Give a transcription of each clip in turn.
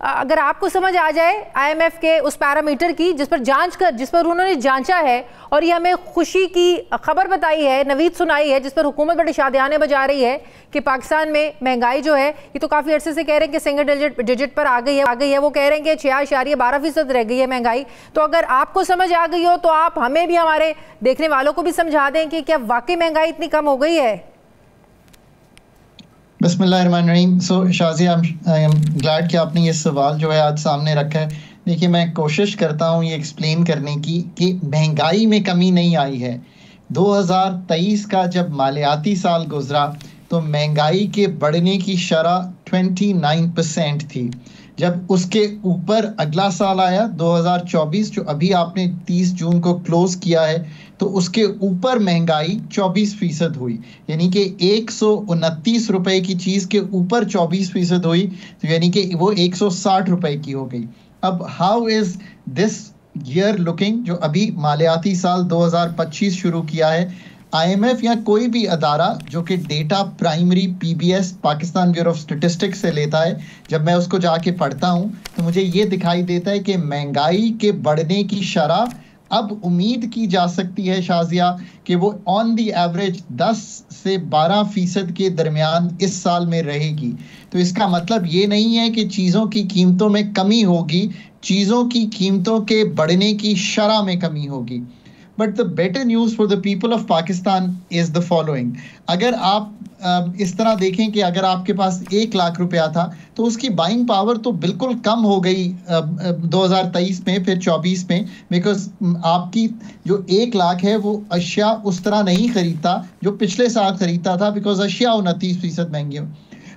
अगर आपको समझ आ जाए आईएमएफ के उस पैरामीटर की जिस पर उन्होंने जांचा है और ये हमें खुशी की खबर बताई है, नवीद सुनाई है, जिस पर हुकूमत बड़े शादियाने बजा रही है कि पाकिस्तान में महंगाई जो है ये तो काफ़ी अरसे से कह रहे हैं कि सिंगल डिजिट पर आ गई है। वो कह रहे हैं कि 6.12% रह गई है महंगाई। तो अगर आपको समझ आ गई हो तो आप हमें भी, हमारे देखने वालों को भी समझा दें कि क्या वाकई महंगाई इतनी कम हो गई है। बिस्मिल्लाहिर्रहमानिर्रहीम। सो शाज़िया, आई एम ग्लैड कि आपने ये सवाल जो है आज सामने रखा है। देखिए, मैं कोशिश करता हूँ ये एक्सप्लेन करने की कि महंगाई में कमी नहीं आई है। 2023 का जब मालियाती साल गुजरा तो महंगाई के बढ़ने की शरह 29% थी। जब उसके ऊपर अगला साल आया 2024, जो अभी आपने 30 जून को क्लोज किया है, तो उसके ऊपर महंगाई 24% हुई, यानी कि 129 रुपए की चीज़ के ऊपर 24% हुई, तो यानी कि वो 160 रुपए की हो गई। अब how is this year looking, जो अभी मालियाती साल 2025 शुरू किया है, आईएमएफ या कोई भी अदारा जो कि data primary PBS Pakistan bureau of statistics से लेता है, जब मैं उसको जाके पढ़ता हूँ तो मुझे ये दिखाई देता है कि महंगाई के बढ़ने की शरह अब उम्मीद की जा सकती है शाज़िया कि वो ऑन दी एवरेज 10 से 12% के दरमियान इस साल में रहेगी। तो इसका मतलब ये नहीं है कि चीज़ों की कीमतों में कमी होगी, चीज़ों की कीमतों के बढ़ने की शरह में कमी होगी। But the better news for the people of Pakistan is the following. अगर आप इस तरह देखें कि अगर आपके पास 1 लाख रुपया था तो उसकी बाइंग पावर तो बिल्कुल कम हो गई 2023 में, फिर 24 में, बिकॉज आपकी जो 1 लाख है वो अशिया उस तरह नहीं खरीदता जो पिछले साल खरीदता था, बिकॉज अशिया 29% महंगी हो।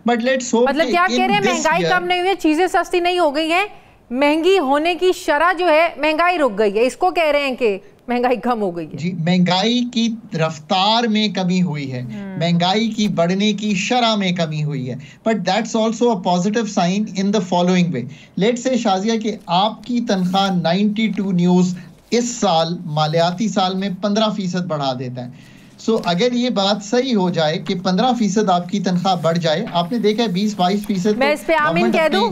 बट लेट्स होप, मतलब क्या कह रहे हैं, महंगाई कम नहीं हुई है, चीजें सस्ती नहीं हो गई हैं, महंगी होने की शरह जो है महंगाई रुक गई है, इसको कह रहे हैं कि महंगाई कम हो गई है। जी, महंगाई की रफ्तार में कमी हुई है, महंगाई की बढ़ने की शरह में कमी हुई है। But that's also a positive sign in the following way. Let's say Shazia कि आपकी तनख्वाह 92 न्यूज़ इस साल मालियाती साल में 15% बढ़ा देता है। सो अगर ये बात सही हो जाए कि 15% आपकी तनख्वाह बढ़ जाए, आपने देखा है 20-22%, मैं इस पे आमीन कह दूं?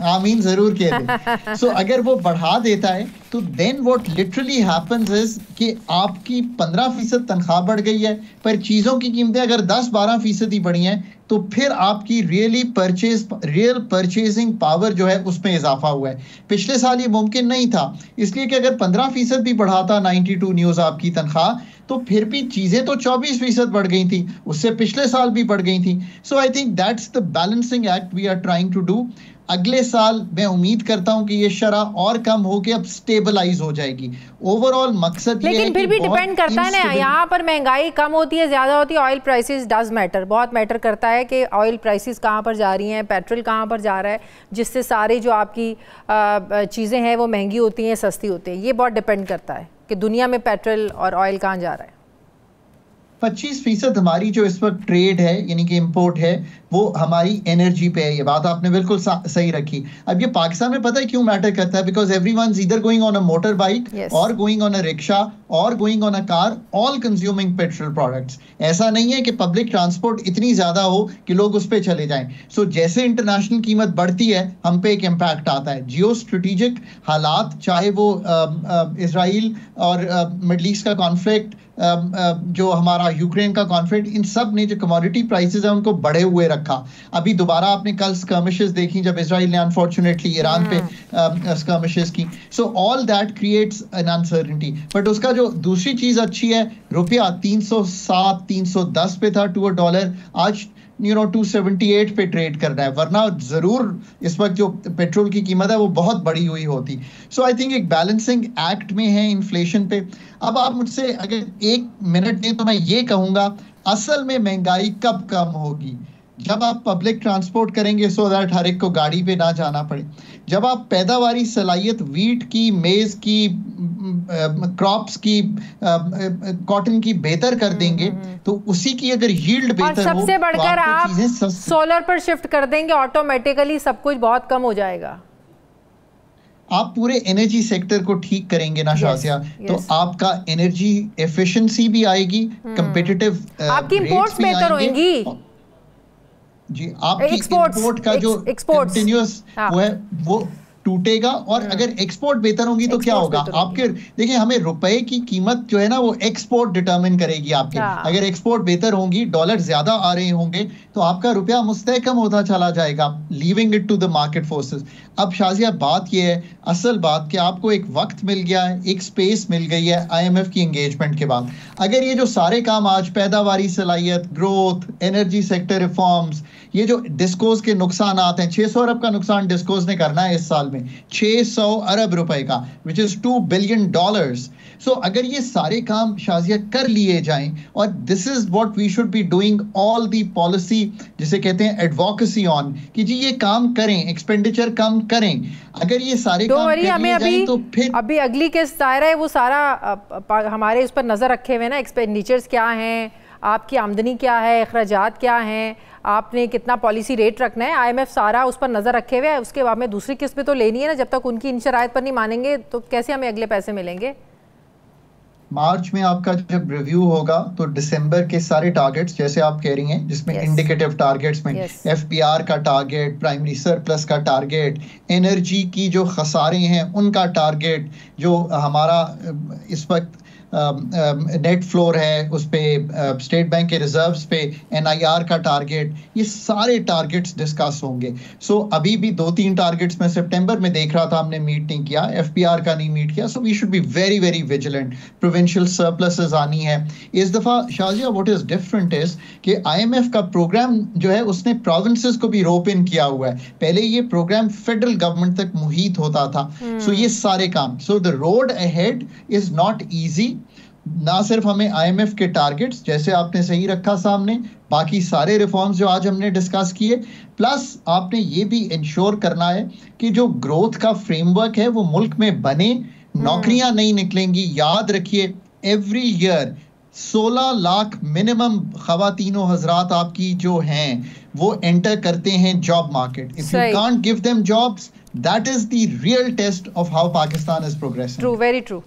आमीन जरूर कह दें। सो अगर वो बढ़ा देता है तो then what literally happens is कि आपकी 15% तनख्वाह बढ़ गई है, पर चीज़ों की कीमतें अगर 10-12% ही बढ़ी हैं, तो फिर आपकी रियल परचेजिंग पावर जो है उसमें इजाफा हुआ है। पिछले साल ये मुमकिन नहीं था, इसलिए कि अगर 15% भी बढ़ाता 92 न्यूज़ आपकी तनख्वाह, तो फिर भी चीज़ें तो 24% बढ़ गई थी, उससे पिछले साल भी बढ़ गई थी। So I think that's the balancing act we are trying to do. अगले साल मैं उम्मीद करता हूं कि ये शरह और कम होकर अब स्टेबलाइज हो जाएगी। ओवरऑल मकसद ये है, लेकिन फिर भी डिपेंड करता है ना, यहाँ पर महंगाई कम होती है, ज्यादा होती है, ऑयल प्राइसेस डज मैटर, बहुत मैटर करता है कि ऑयल प्राइसेस कहाँ पर जा रही हैं, पेट्रोल कहाँ पर जा रहा है, जिससे सारी जो आपकी चीज़ें हैं वो महंगी होती हैं, सस्ती होती हैं। ये बहुत डिपेंड करता है कि दुनिया में पेट्रोल और ऑयल कहाँ जा रहा है। 25% हमारी जो इस वक्त ट्रेड है, यानी कि इंपोर्ट है, वो हमारी एनर्जी पे है। ये बात आपने बिल्कुल सही रखी। अब ये पाकिस्तान में पता है क्यों मैटर करता है? Because everyone is either going on a motor bike और गोइंग ऑन अ रिक्शा और going on a car, all consuming petrol products. ऐसा नहीं है कि पब्लिक ट्रांसपोर्ट इतनी ज्यादा हो कि लोग उस पर चले जाएं। सो जैसे इंटरनेशनल कीमत बढ़ती है, हम पे एक इम्पैक्ट आता है। जियो स्ट्रेटेजिक हालात, चाहे वो इसराइल और मिडल ईस्ट का कॉन्फ्लिक्ट, जो हमारा यूक्रेन का कॉन्फ्लिक्ट, इन सब ने जो कमोडिटी प्राइसेस है उनको बढ़े हुए रखा। अभी दोबारा आपने कल स्कर्मिशेस देखी जब इजराइल ने अनफॉर्चुनेटली ईरान पे स्कर्मिशेस की। So all that creates an uncertainty. But उसका जो दूसरी चीज अच्छी है, रुपया 307-310 पे था टू अ डॉलर, आज 278 पे ट्रेड कर रहा है, वरना जरूर इस वक्त जो पेट्रोल की कीमत है वो बहुत बड़ी हुई होती। सो आई थिंक एक बैलेंसिंग एक्ट में है इन्फ्लेशन पे। अब आप मुझसे अगर 1 मिनट दें तो मैं ये कहूंगा, असल में महंगाई कब कम होगी? जब आप पब्लिक ट्रांसपोर्ट करेंगे सो दैट हर एक को गाड़ी पे ना जाना पड़े, जब आप पैदावारी सलाहियत वीट की, मेज की, क्रॉप्स की, कॉटन की बेहतर कर देंगे, तो उसी की अगर यील्ड बेहतर हो, सबसे बढ़कर आप सोलर पर शिफ्ट कर देंगे, ऑटोमेटिकली सब कुछ बहुत कम हो जाएगा। आप पूरे एनर्जी सेक्टर को ठीक करेंगे ना शाज़िया, तो आपका एनर्जी एफिशिएंसी भी आएगी, कंपेटिटिव आपकी इंपोर्ट्स बेहतर होंगी। जी, आपकी इंपोर्ट का जो कंटिन्यूअस वो है वो टूटेगा, और अगर एक्सपोर्ट बेहतर होंगी तो क्या होगा आपके, देखिए हमें रुपए की कीमत जो है ना वो एक्सपोर्ट डिटरमिन करेगी आपके। अगर एक्सपोर्ट बेहतर होंगी, डॉलर ज्यादा आ रहे होंगे, तो आपका रुपया मुस्तहकम होता चला जाएगा, leaving it to the market forces. अब शाजिया बात ये है, असल बात कि आपको एक वक्त मिल गया है, एक स्पेस मिल गई है IMF की एंगेजमेंट के बाद। अगर ये जो सारे काम आज पैदावारी सलाहियत, ग्रोथ, एनर्जी सेक्टर रिफॉर्म्स, ये जो डिस्कोस के नुकसान आते हैं, 600 अरब का नुकसान डिस्कोस ने करना है इस साल में, 600 अरब रुपए का, विच इज $2 बिलियन। सो अगर ये सारे काम शाजिया कर लिए जाएं, और this is what we should be doing all the policy, जिसे कहते हैं एडवोकेसी ऑन, कि जी ये काम करें, एक्सपेंडिचर कम करें। अगर ये सारे काम कर लिए जाएं तो फिर अभी अगली केस दायरा है वो सारा हमारे उस पर नजर रखे हुए ना, एक्सपेंडिचर्स क्या हैं, आपकी आमदनी क्या है, अखराजात क्या हैं, आपने कितना पॉलिसी रेट रखना है, IMF सारा उस पर नज़र रखे हुए है। उसके बाद में दूसरी किस्त पे तो लेनी है ना, जब तक उनकी इन शराइत पर नहीं मानेंगे तो कैसे हमें अगले पैसे मिलेंगे। मार्च में आपका जब रिव्यू होगा तो दिसंबर के सारे टारगेट्स जैसे आप कह रही हैं, जिसमें इंडिकेटिव टारगेट्स में FPR का टारगेट, प्राइमरी सरप्लस का टारगेट, एनर्जी की जो खसारे हैं उनका टारगेट, जो हमारा इस वक्त नेट फ्लोर है उस पे, स्टेट बैंक के रिजर्व्स पे NIR का टारगेट, ये सारे टारगेट्स डिस्कस होंगे। सो अभी भी 2-3 टारगेट्स में सितंबर में देख रहा था हमने मीट नहीं किया, FPR का नहीं मीट किया। So we should be very very vigilant. Provincial surpluses आनी है इस दफा। Shazia what is different is कि IMF का प्रोग्राम जो है उसने प्रोविंसेस को भी रोप इन किया हुआ है। पहले ये प्रोग्राम फेडरल गवर्नमेंट तक मुहित होता था। सो ये सारे काम, so the road ahead is not easy. ना सिर्फ हमें IMF के टारगेट्स जैसे आपने सही रखा सामने, बाकी सारे रिफॉर्म्स जो आज हमने डिस्कस किए, प्लस आपने ये भी इंश्योर करना है कि जो ग्रोथ का फ्रेमवर्क है वो मुल्क में बने, नौकरियां नहीं निकलेंगी। याद रखिए एवरी ईयर 16 लाख मिनिमम खवातीनो हजरात आपकी जो हैं वो एंटर करते हैं job market. If you can't give them jobs, that is the real test of how Pakistan is progressing. True, very true.